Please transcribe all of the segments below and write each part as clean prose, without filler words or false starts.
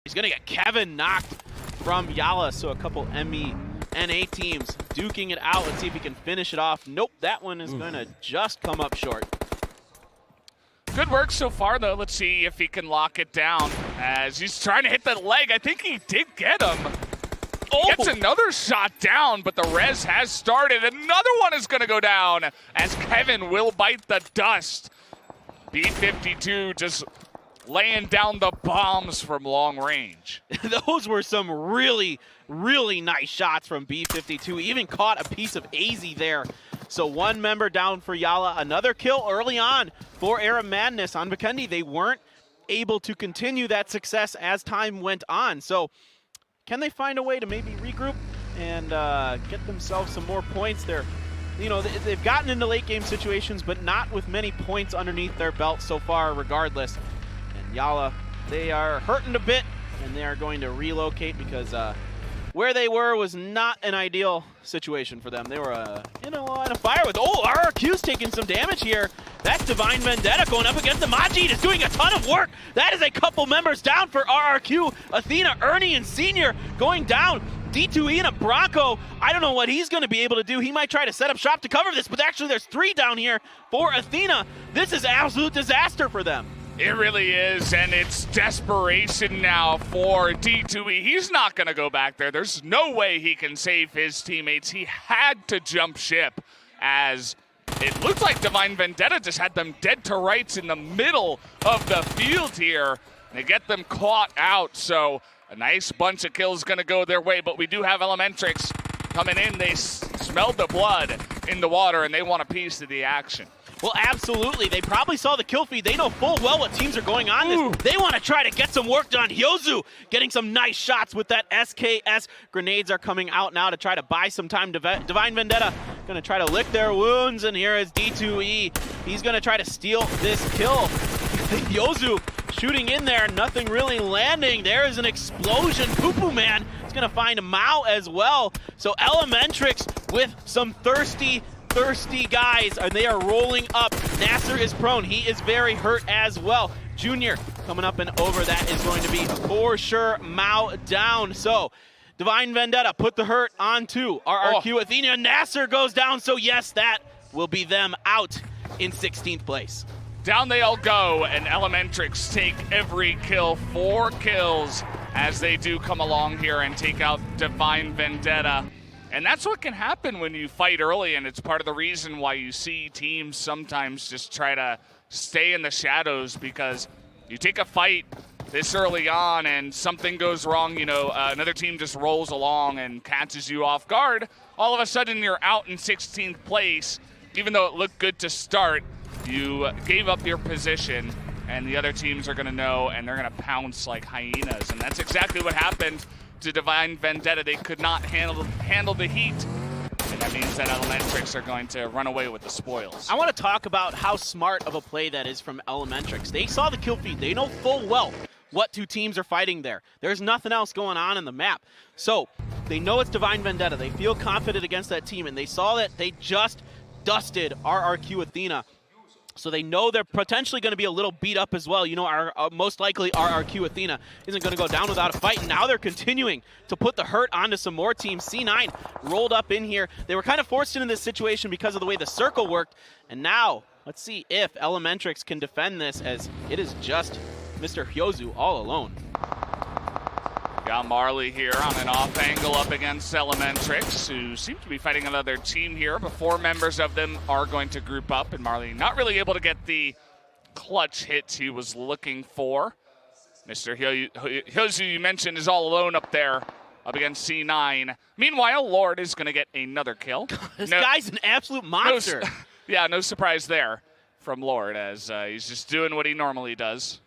He's going to get Kevin knocked from Yala, so a couple NA teams duking it out. Let's see if he can finish it off. Nope, that one is going to just come up short. Good work so far, though. Let's see if he can lock it down as he's trying to hit the leg. I think he did get him. Gets another shot down, but the res has started. Another one is going to go down as Kevin will bite the dust. B52 just laying down the bombs from long range. Those were some really, really nice shots from B52. Even caught a piece of AZ there. So one member down for Yala. Another kill early on for Era Madness on Vikendi. They weren't able to continue that success as time went on. So can they find a way to maybe regroup and get themselves some more points? They've gotten into late game situations, but not with many points underneath their belt so far regardless. And Yala, they are hurting a bit, and they are going to relocate because where they were was not an ideal situation for them. They were in a line of fire with, RRQ's taking some damage here. That's Divine Vendetta going up against the Majid. Is doing a ton of work. That is a couple members down for RRQ. Athena, Ernie, and Senior going down. D2E and a Bronco. I don't know what he's going to be able to do. He might try to set up shop to cover this, but actually there's 3 down here for Athena. This is absolute disaster for them. It really is, and it's desperation now for D2E. He's not going to go back there. There's no way he can save his teammates. He had to jump ship as it looked like Divine Vendetta just had them dead to rights in the middle of the field here. They get them caught out, so a nice bunch of kills going to go their way, but we do have Elementrix coming in. They smelled the blood in the water, and they want a piece of the action. Well, absolutely. They probably saw the kill feed. They know full well what teams are going on. They want to try to get some work done. Hyozu getting some nice shots with that SKS. Grenades are coming out now to try to buy some time. Divine Vendetta going to try to lick their wounds, and here is D2E. He's going to try to steal this kill. Hyozu shooting in there, nothing really landing. There is an explosion. Poo-Poo Man is going to find Mao as well. So Elementrix with some thirsty guys, and they are rolling up. Nasser is prone. He is very hurt as well. Junior coming up and over. That is going to be for sure Mao down. So Divine Vendetta put the hurt onto RRQ. Athena. Nasser goes down. So yes, that will be them out in 16th place. Down they all go, and Elementrix take every kill. 4 kills as they do come along here and take out Divine Vendetta. And that's what can happen when you fight early, and it's part of the reason why you see teams sometimes just try to stay in the shadows, because you take a fight this early on and something goes wrong, another team just rolls along and catches you off guard. All of a sudden you're out in 16th place. Even though it looked good to start, you gave up your position, and the other teams are going to know, and they're going to pounce like hyenas. And that's exactly what happened to Divine Vendetta. They could not handle the heat, and that means that Elementrix are going to run away with the spoils. I want to talk about how smart of a play that is from Elementrix. They saw the kill feed. They know full well what 2 teams are fighting there. There's nothing else going on in the map. So they know it's Divine Vendetta. They feel confident against that team, and they saw that they just dusted RRQ Athena. So they know they're potentially going to be a little beat up as well. Most likely RRQ Athena isn't going to go down without a fight. And now they're continuing to put the hurt onto some more teams. C9 rolled up in here. They were kind of forced into this situation because of the way the circle worked. And now let's see if Elementrix can defend this, as it is just Mr. Hyozu all alone. Got Marley here on an off angle up against Elementrix, who seem to be fighting another team here, but 4 members of them are going to group up, and Marley not really able to get the clutch hits he was looking for. Mr. Hyozu, you mentioned, is all alone up there up against C9. Meanwhile, Lord is going to get another kill. This guy's an absolute monster. No surprise there from Lord, as he's just doing what he normally does.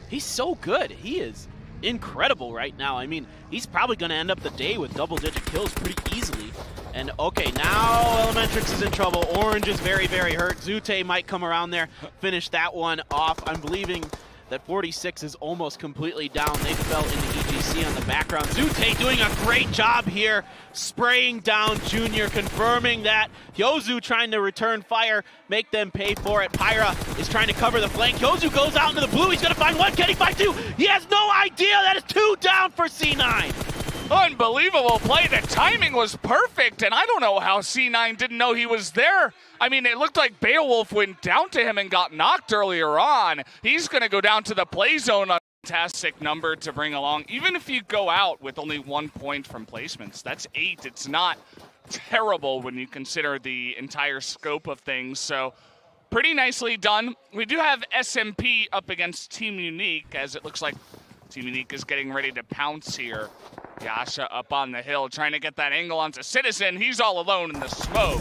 He's so good. He is incredible right now. I mean, he's probably going to end up the day with double-digit kills pretty easily. And okay, now Elementrix is in trouble. Orange is very, very hurt. Zute might come around there, finish that one off. I'm believing that 46 is almost completely down. They fell into EGC on the background. Zute doing a great job here, spraying down Junior, confirming that. Hyozu trying to return fire, make them pay for it. Pyra is trying to cover the flank. Hyozu goes out into the blue. He's going to find one. Can he find two? He has no idea. That is 2 down for C9. Unbelievable play. The timing was perfect, and I don't know how C9 didn't know he was there. I mean, it looked like Beowulf went down to him and got knocked earlier on. He's going to go down to the play zone. A fantastic number to bring along. Even if you go out with only 1 point from placements, that's 8. It's not terrible when you consider the entire scope of things. So pretty nicely done. We do have SMP up against Team Unique, as it looks like Team Unique is getting ready to pounce here. Yasha up on the hill, trying to get that angle onto Citizen. He's all alone in the smoke.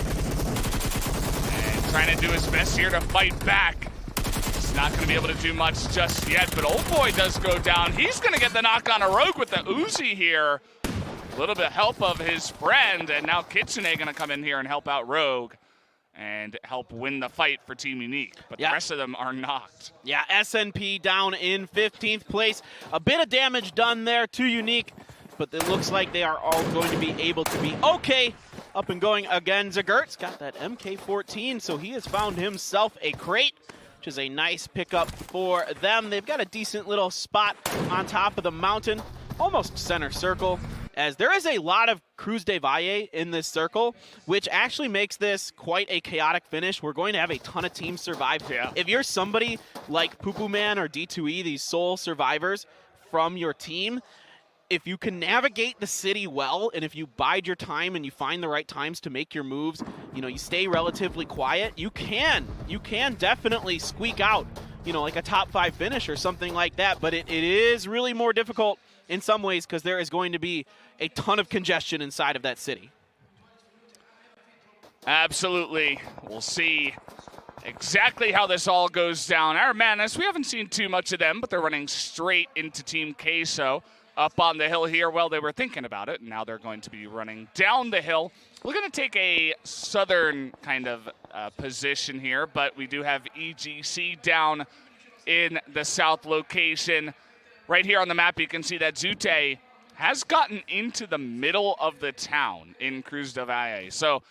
And trying to do his best here to fight back. He's not going to be able to do much just yet, but Old Boy does go down. He's going to get the knock on a Rogue with the Uzi here. A little bit of help of his friend, and now Kitsune going to come in here and help out Rogue and help win the fight for Team Unique. But the rest of them are knocked. Yeah, SNP down in 15th place. A bit of damage done there to Unique, but it looks like they are all going to be able to be okay. Up and going again. Zagurt's got that MK14, so he has found himself a crate, which is a nice pickup for them. They've got a decent little spot on top of the mountain, almost center circle, as there is a lot of Cruz de Valle in this circle, which actually makes this quite a chaotic finish. We're going to have a ton of teams survive. Yeah. If you're somebody like Poo Man or D2E, these sole survivors from your team, if you can navigate the city well, and if you bide your time and you find the right times to make your moves, you know, you stay relatively quiet, you can definitely squeak out, you know, like a top 5 finish or something like that. But it is really more difficult in some ways because there is going to be a ton of congestion inside of that city. Absolutely. We'll see exactly how this all goes down. Our Madness, we haven't seen too much of them, but they're running straight into Team Queso. Up on the hill here, well, they were thinking about it, and now they're going to be running down the hill. We're going to take a southern kind of position here, but we do have EGC down in the south location. Right here on the map, you can see that Zute has gotten into the middle of the town in Cruz del Valle. So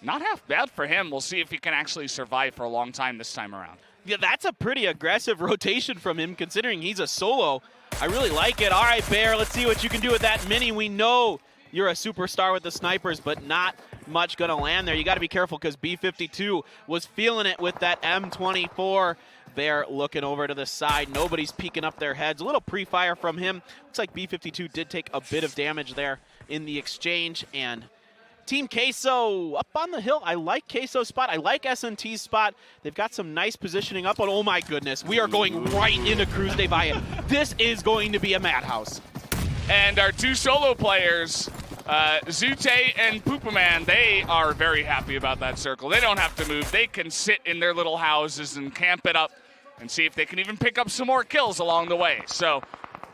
not half bad for him. We'll see if he can actually survive for a long time this time around. Yeah, that's a pretty aggressive rotation from him, considering he's a solo. I really like it. All right, Bear, let's see what you can do with that mini. We know you're a superstar with the snipers, but not much going to land there. You got to be careful because B52 was feeling it with that M24. Bear looking over to the side. Nobody's peeking up their heads. A little pre-fire from him. Looks like B52 did take a bit of damage there in the exchange, and Team Queso up on the hill. I like Queso's spot. I like SNT's spot. They've got some nice positioning up on. Oh my goodness, we are going right into Cruz de Valle. This is going to be a madhouse. And our 2 solo players, Zute and Poopaman, they are very happy about that circle. They don't have to move. They can sit in their little houses and camp it up and see if they can even pick up some more kills along the way. So,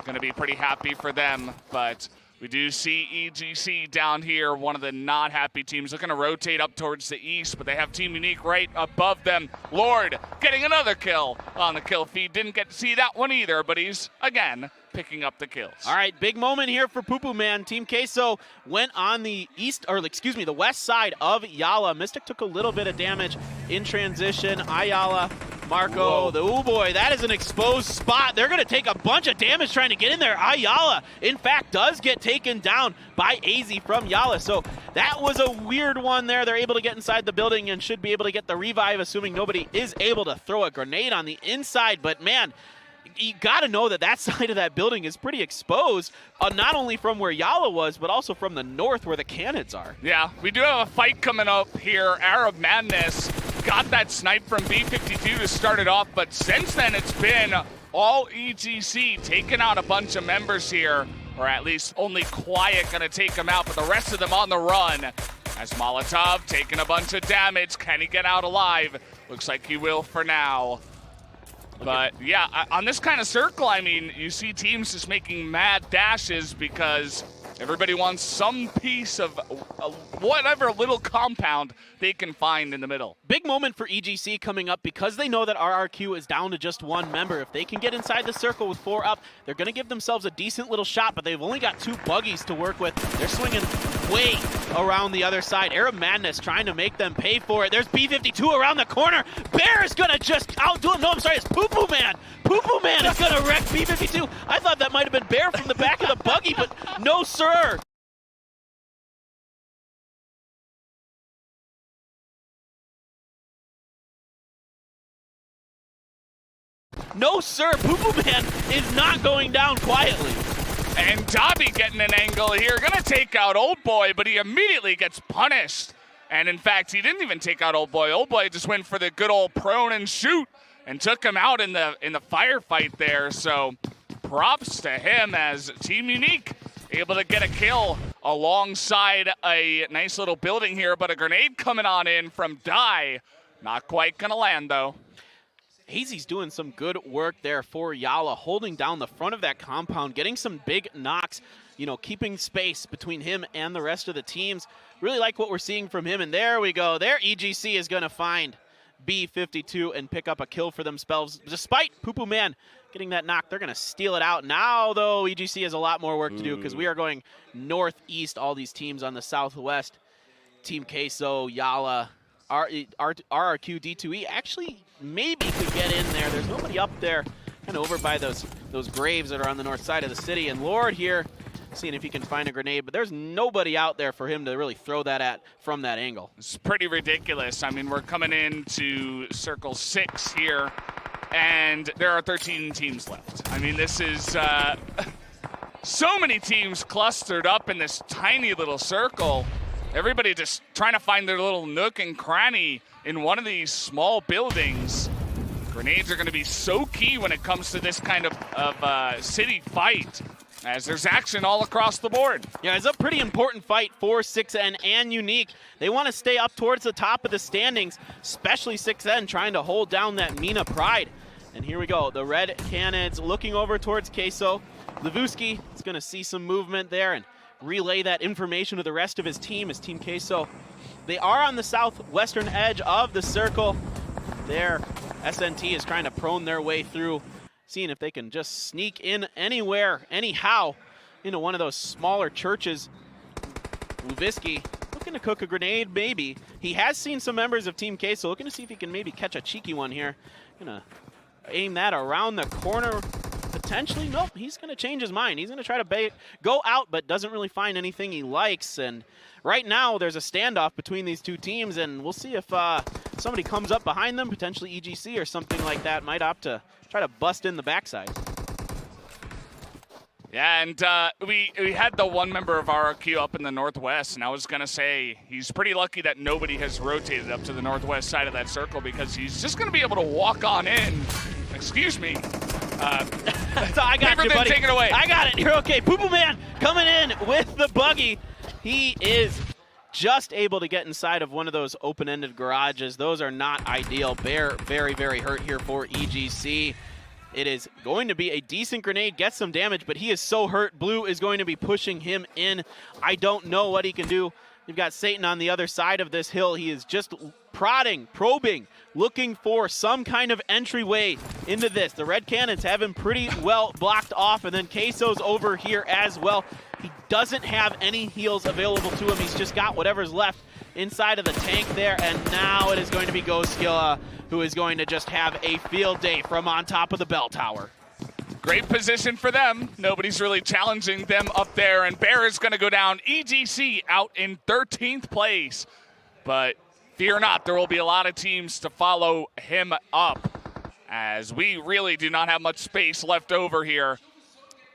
going to be pretty happy for them, but we do see EGC down here, one of the not happy teams, looking to rotate up towards the east, but they have Team Unique right above them. Lord getting another kill on the kill feed. Didn't get to see that one either, but he's, again, picking up the kills. All right, big moment here for Poo Man. Team Queso went on the the west side of Yala. Mystic took a little bit of damage in transition. Ayala, Marco, oh boy, that is an exposed spot. They're going to take a bunch of damage trying to get in there. Ayala, in fact, does get taken down by AZ from Yala. So that was a weird one there. They're able to get inside the building and should be able to get the revive, assuming nobody is able to throw a grenade on the inside. But man, you got to know that that side of that building is pretty exposed, not only from where Yala was, but also from the north where the cannons are. Yeah, we do have a fight coming up here. Arab Madness got that snipe from B52 to start it off, but since then it's been all EGC taking out a bunch of members here, or at least only Quiet going to take them out, but the rest of them on the run. As Molotov taking a bunch of damage. Can he get out alive? Looks like he will for now. But yeah, on this kind of circle, I mean, you see teams just making mad dashes because Everybody wants some piece of whatever little compound they can find in the middle. Big moment for EGC coming up because they know that RRQ is down to just one member. If they can get inside the circle with 4 up, they're going to give themselves a decent little shot, but they've only got 2 buggies to work with. They're swinging way around the other side. Arab Madness trying to make them pay for it. There's B52 around the corner. Bear is going to just outdo him. No, I'm sorry, it's Poo Poo Man. Poo Poo Man is going to wreck B52. I thought that might have been Bear from the back of the buggy, but no, sir. No, sir. Poo Poo Man is not going down quietly. And Dobby getting an angle here. Gonna take out Old Boy, but he immediately gets punished. And in fact, he didn't even take out Old Boy. Old Boy just went for the good old prone and shoot and took him out in the firefight there. So props to him as Team Unique able to get a kill alongside a nice little building here, but a grenade coming on in from Die. Not quite gonna land though. Hazy's doing some good work there for Yala, holding down the front of that compound, getting some big knocks, you know, keeping space between him and the rest of the teams. Really like what we're seeing from him, and there we go. There EGC is going to find B52 and pick up a kill for themselves. Despite Poo Poo Man getting that knock, they're going to steal it out. Now, though, EGC has a lot more work to do because we are going northeast, all these teams on the southwest. Team Queso, Yala, RRQ, D2E actually maybe could get in there. There's nobody up there kind of over by those graves that are on the north side of the city. And Lord here, seeing if he can find a grenade, but there's nobody out there for him to really throw that at from that angle. It's pretty ridiculous. I mean, we're coming into Circle 6 here, and there are 13 teams left. I mean, this is so many teams clustered up in this tiny little circle. Everybody just trying to find their little nook and cranny in one of these small buildings. Grenades are going to be so key when it comes to this kind of city fight, as there's action all across the board. Yeah, it's a pretty important fight for 6N and Unique. They want to stay up towards the top of the standings, especially 6N trying to hold down that Mina Pride. And here we go, the red cannons looking over towards Queso. Levuski is going to see some movement there and relay that information to the rest of his team, as Team Queso. They are on the southwestern edge of the circle. There, SNT is trying to prone their way through, seeing if they can just sneak in anywhere, anyhow, into one of those smaller churches. Levuski looking to cook a grenade, maybe. He has seen some members of Team Queso, looking to see if he can maybe catch a cheeky one here. Gonna aim that around the corner. Potentially, nope, he's going to change his mind. He's going to try to go out, but doesn't really find anything he likes. And right now, there's a standoff between these two teams, and we'll see if somebody comes up behind them, potentially EGC or something like that, might opt to try to bust in the backside. Yeah, and we had the one member of RRQ up in the northwest, and I was going to say he's pretty lucky that nobody has rotated up to the northwest side of that circle, because he's just going to be able to walk on in. Excuse me. So I got you, buddy. Take it away. I got it. You're okay. Poo Poo Man coming in with the buggy. He is just able to get inside of one of those open-ended garages. Those are not ideal. Bear very, very hurt here for EGC. It is going to be a decent grenade, get some damage, but he is so hurt. Blue is going to be pushing him in. I don't know what he can do. You've got Satan on the other side of this hill. He is just prodding, probing, looking for some kind of entryway into this. The red cannons have him pretty well blocked off, and then Queso's over here as well. He doesn't have any heals available to him. He's just got whatever's left inside of the tank there, and now it is going to be Ghostskilla who is going to just have a field day from on top of the bell tower. Great position for them. Nobody's really challenging them up there, and Bear is going to go down. EGC out in 13th place. But fear not, there will be a lot of teams to follow him up, as we really do not have much space left over here.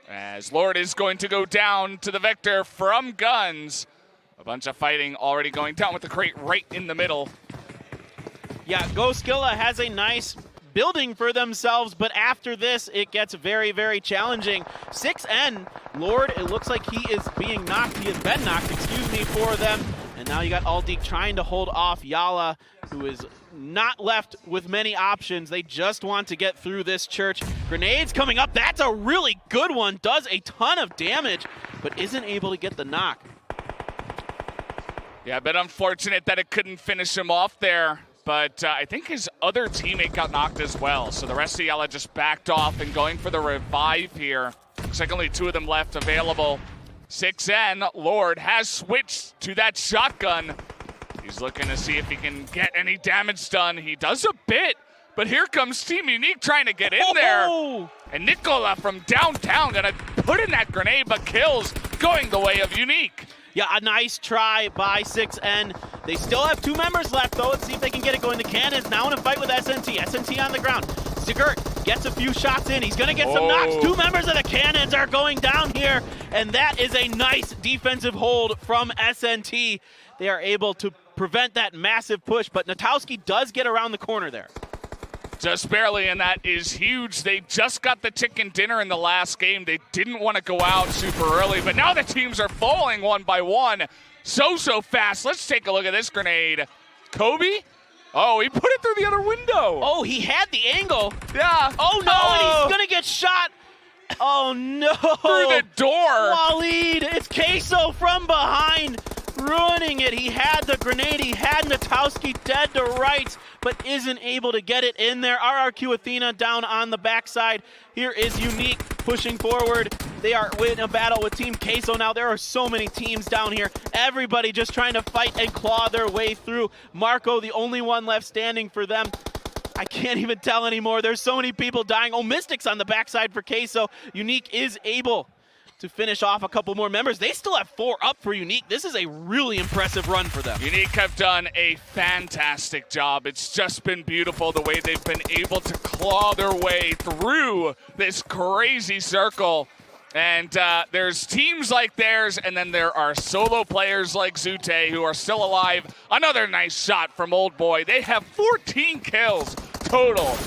As Lord is going to go down to the Vector from guns. A bunch of fighting already going down with the crate right in the middle. Yeah, Ghostskilla has a nice building for themselves, but after this, it gets very, very challenging. 6N, Lord, it looks like he is being knocked. He has been knocked, excuse me, for them. And And now you got Aldeek trying to hold off Yala, who is not left with many options. They just want to get through this church. Grenades coming up. That's a really good one. Does a ton of damage, but isn't able to get the knock. Yeah, a bit unfortunate that it couldn't finish him off there. But I think his other teammate got knocked as well. So the rest of Yala just backed off and going for the revive here. Looks like only 2 of them left available. 6N, Lord, has switched to that shotgun. He's looking to see if he can get any damage done. He does a bit, but here comes Team Unique trying to get in there. And Nicola from downtown gonna put in that grenade, but kills going the way of Unique. Yeah, a nice try by 6N. They still have 2 members left, though. Let's see if they can get it going. The Cannons now in a fight with SNT. SNT on the ground. Zigurt gets a few shots in. He's going to get some knocks. 2 members of the Cannons are going down here, and that is a nice defensive hold from SNT. They are able to prevent that massive push, but Natowski does get around the corner there. Just barely, and that is huge. They just got the chicken dinner in the last game. They didn't want to go out super early, but now the teams are falling one by one so fast. Let's take a look at this grenade. Kobe? Oh, he put it through the other window. Oh, he had the angle. Yeah. Oh, no, and he's going to get shot. Oh, no. Through the door. Waleed, it's Queso from behind, ruining it. He had the grenade. He had Natowski dead to rights, but isn't able to get it in there. RRQ Athena down on the backside. Here is Unique pushing forward. They are in a battle with Team Queso now. There are so many teams down here. Everybody just trying to fight and claw their way through. Marco, the only one left standing for them. I can't even tell anymore. There's so many people dying. Oh, Mystics on the backside for Queso. Unique is able to finish off a couple more members. They still have 4 up for Unique. This is a really impressive run for them. Unique have done a fantastic job. It's just been beautiful the way they've been able to claw their way through this crazy circle. And there's teams like theirs, and then there are solo players like Zute who are still alive. Another nice shot from Old Boy. They have 14 kills total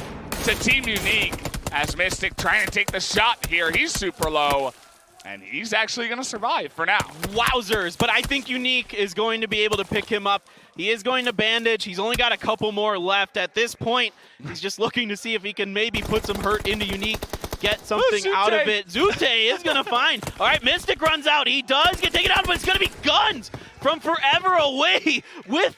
to Team Unique as Mystic trying to take the shot here. He's super low. And he's actually going to survive for now. Wowzers, but I think Unique is going to be able to pick him up. He is going to bandage. He's only got a couple more left. At this point, he's just looking to see if he can maybe put some hurt into Unique, get something out of it. Zute is going to find. All right, Mystic runs out. He does get taken out, but it's going to be Guns from forever away with...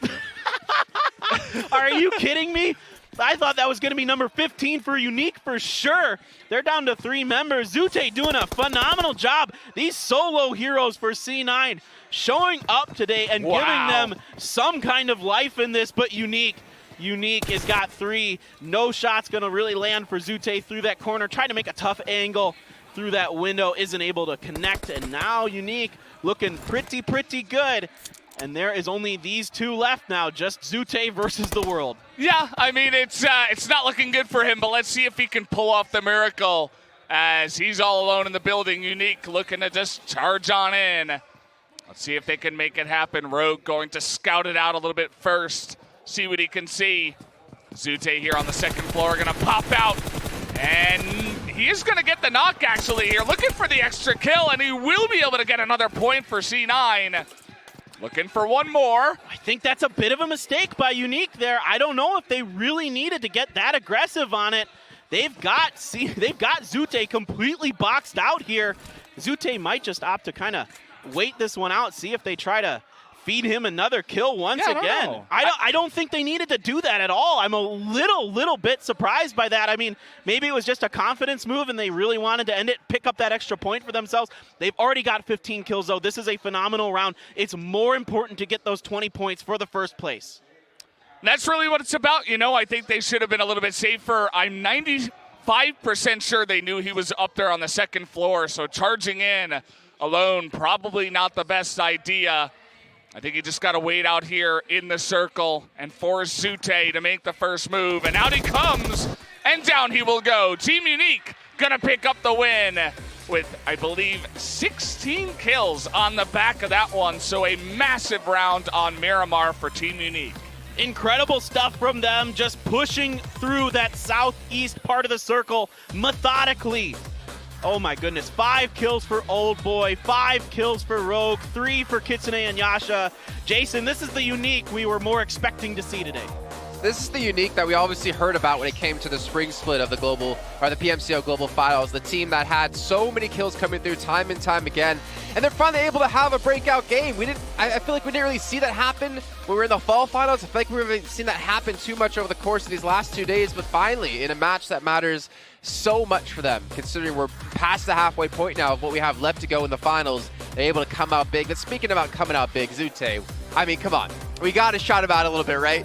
Are you kidding me? I thought that was going to be number 15 for Unique for sure. They're down to 3 members. Zute doing a phenomenal job. These solo heroes for C9 showing up today and giving them some kind of life in this, but Unique has got 3. No shot's going to really land for Zute through that corner. Trying to make a tough angle through that window. Isn't able to connect, and now Unique looking pretty good. And there is only these 2 left now, just Zute versus the world. Yeah, I mean, it's not looking good for him, but let's see if he can pull off the miracle as he's all alone in the building. Unique looking to just charge on in. Let's see if they can make it happen. Rogue going to scout it out a little bit first, see what he can see. Zute here on the 2nd floor going to pop out, and he is going to get the knock actually here, looking for the extra kill, and he will be able to get another point for C9. Looking for one more. I think that's a bit of a mistake by Unique there. I don't know if they really needed to get that aggressive on it. They've got Zute completely boxed out here. Zute might just opt to kind of wait this one out, see if they try to feed him another kill once again. I don't think they needed to do that at all. I'm a little bit surprised by that. I mean, maybe it was just a confidence move and they really wanted to end it, pick up that extra point for themselves. They've already got 15 kills, though. This is a phenomenal round. It's more important to get those 20 points for the first place. That's really what it's about. You know, I think they should have been a little bit safer. I'm 95% sure they knew he was up there on the 2nd floor, so charging in alone, probably not the best idea. I think you just got to wait out here in the circle and force Zute to make the first move. And out he comes, and down he will go. Team Unique going to pick up the win with, I believe, 16 kills on the back of that one. So a massive round on Miramar for Team Unique. Incredible stuff from them, just pushing through that southeast part of the circle methodically. Oh my goodness, 5 kills for Old Boy, 5 kills for Rogue, 3 for Kitsune and Yasha. Jason, this is the unique we were more expecting to see today. This is the unique that we obviously heard about when it came to the spring split of the global, or the PMCO Global Finals, the team that had so many kills coming through time and time again, and they're finally able to have a breakout game. I feel like we didn't really see that happen when we were in the fall finals. I feel like we haven't seen that happen too much over the course of these last 2 days, but finally, in a match that matters so much for them, considering we're past the halfway point now of what we have left to go in the finals, they're able to come out big. But speaking about coming out big, Zute, I mean, come on. We got to shout about it a little bit, right?